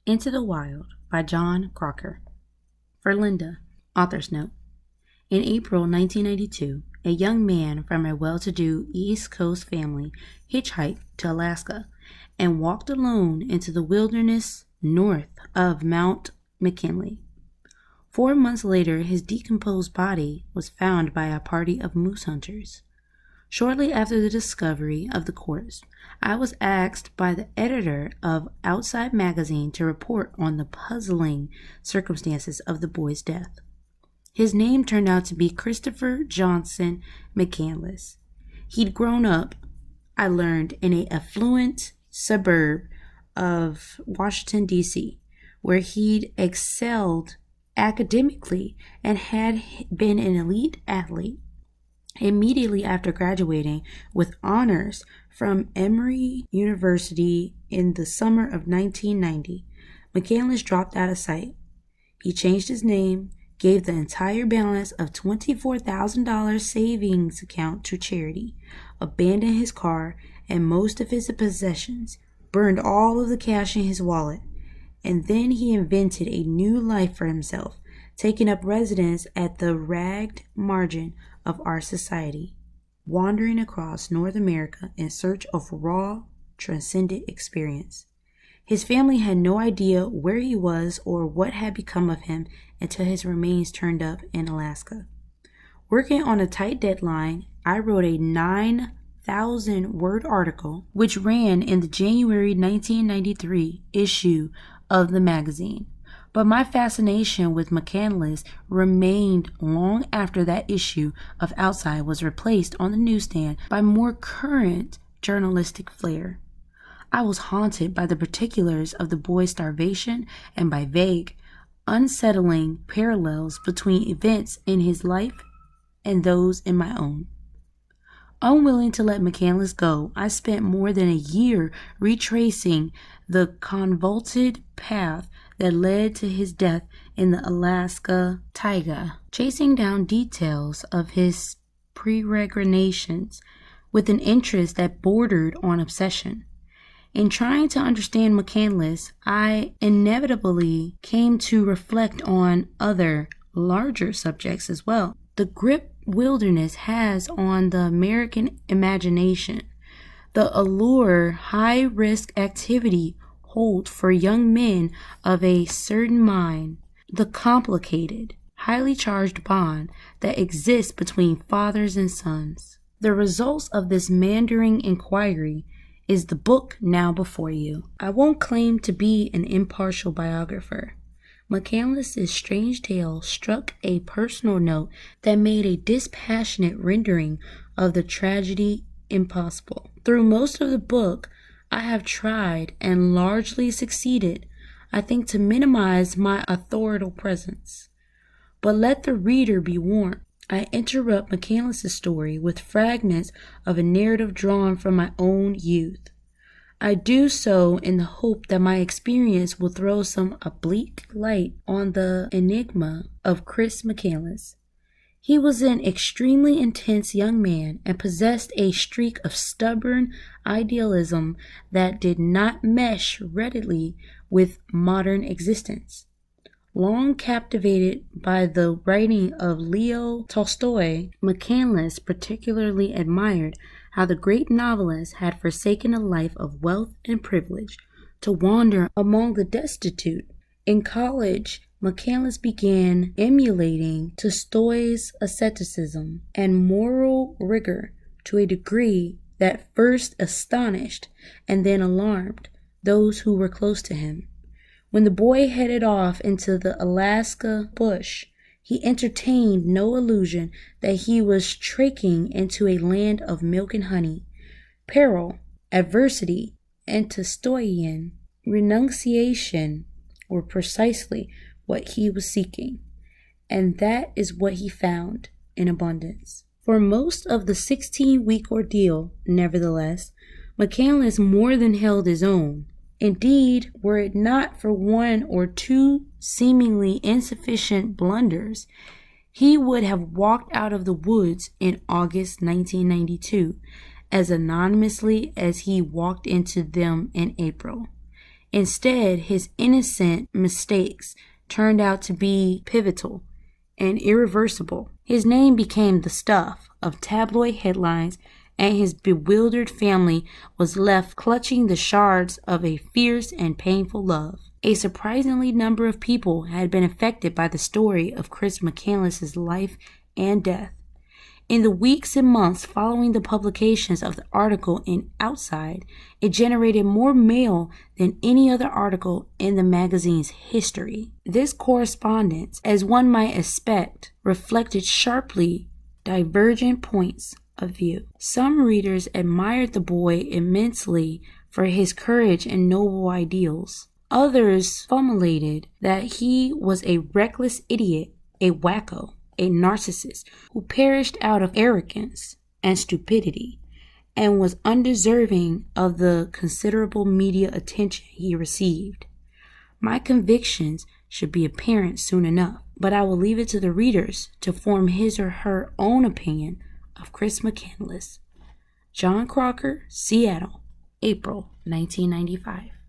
Into the Wild by John Krakauer. For Linda, author's note. In April 1992, a young man from a well-to-do East Coast family hitchhiked to Alaska and walked alone into the wilderness north of Mount McKinley. 4 months later, his decomposed body was found by a party of moose hunters. Shortly after the discovery of the corpse, I was asked by the editor of Outside Magazine to report on the puzzling circumstances of the boy's death. His name turned out to be Christopher Johnson McCandless. He'd grown up, I learned, in an affluent suburb of Washington, D.C., where he'd excelled academically and had been an elite athlete. Immediately after graduating with honors from Emory University in the summer of 1990, McCandless dropped out of sight. He changed his name, gave the entire balance of $24,000 savings account to charity, abandoned his car and most of his possessions, burned all of the cash in his wallet, and then he invented a new life for himself, taking up residence at the ragged margin of our society, wandering across North America in search of raw, transcendent experience. His family had no idea where he was or what had become of him until his remains turned up in Alaska. Working on a tight deadline, I wrote a 9,000-word article which ran in the January 1993 issue of the magazine. But my fascination with McCandless remained long after that issue of Outside was replaced on the newsstand by more current journalistic flair. I was haunted by the particulars of the boy's starvation and by vague, unsettling parallels between events in his life and those in my own. Unwilling to let McCandless go, I spent more than a year retracing the convoluted path that led to his death in the Alaska taiga, chasing down details of his peregrinations with an interest that bordered on obsession. In trying to understand McCandless, I inevitably came to reflect on other, larger subjects as well. The grip wilderness has on the American imagination, the allure high-risk activity hold for young men of a certain mind, the complicated, highly charged bond that exists between fathers and sons. The results of this meandering inquiry is the book now before you. I won't claim to be an impartial biographer. McCandless's strange tale struck a personal note that made a dispassionate rendering of the tragedy impossible. Through most of the book, I have tried and largely succeeded, I think, to minimize my authorial presence. But let the reader be warned. I interrupt McCandless's story with fragments of a narrative drawn from my own youth. I do so in the hope that my experience will throw some oblique light on the enigma of Chris McCandless. He was an extremely intense young man and possessed a streak of stubborn idealism that did not mesh readily with modern existence. Long captivated by the writing of Leo Tolstoy, McCandless particularly admired how the great novelist had forsaken a life of wealth and privilege to wander among the destitute. In college, McCandless began emulating Tolstoy's asceticism and moral rigor to a degree that first astonished and then alarmed those who were close to him. When the boy headed off into the Alaska bush, he entertained no illusion that he was trekking into a land of milk and honey. Peril, adversity, and Tolstoyan renunciation were precisely what he was seeking, and that is what he found in abundance. For most of the 16-week ordeal, nevertheless, McCandless more than held his own. Indeed, were it not for one or two seemingly insufficient blunders, he would have walked out of the woods in August 1992 as anonymously as he walked into them in April. Instead, his innocent mistakes turned out to be pivotal and irreversible. His name became the stuff of tabloid headlines, and his bewildered family was left clutching the shards of a fierce and painful love. A surprisingly number of people had been affected by the story of Chris McCandless's life and death. In the weeks and months following the publications of the article in Outside, it generated more mail than any other article in the magazine's history. This correspondence, as one might expect, reflected sharply divergent points of view. Some readers admired the boy immensely for his courage and noble ideals. Others fulminated that he was a reckless idiot, a wacko, a narcissist who perished out of arrogance and stupidity and was undeserving of the considerable media attention he received. My convictions should be apparent soon enough, but I will leave it to the readers to form his or her own opinion of Chris McCandless. John Crocker, Seattle, April 1995.